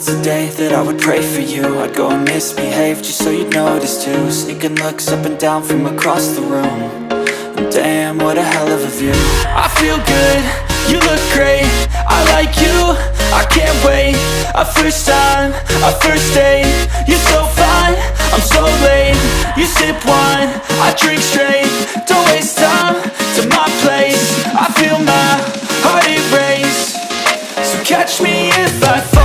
once a day that I would pray for you. I'd go and misbehave just so you'd notice too. Sneaking looks up and down from across the room. And damn, what a hell of a view. I feel good, you look great, I like you, I can't wait. A first time, a first date, you're so fine, I'm so late. You sip wine, I drink straight, don't waste time to my place. I feel my heart erase, so catch me if I fall.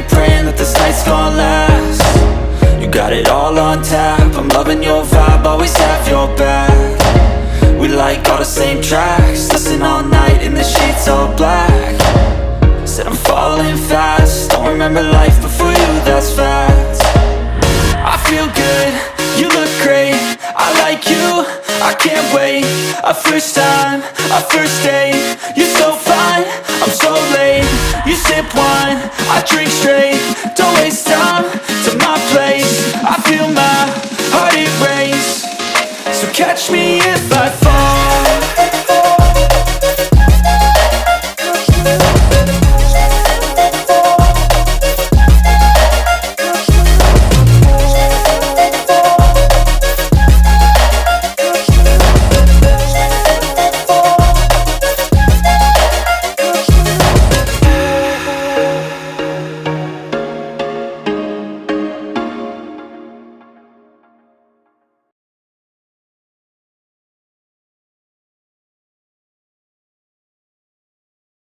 Praying that this night's gonna last. You got it all on tap, I'm loving your vibe, always have your back. We like all the same tracks, listen all night in the sheets all black. Said I'm falling fast, don't remember life before you, that's fact. I feel good, you look great, I like you, I can't wait. A first time, a first date, you're so fine, I'm so late. You sip wine, I drink straight, don't waste time to my place. I feel my heart erase, so catch me if I fall.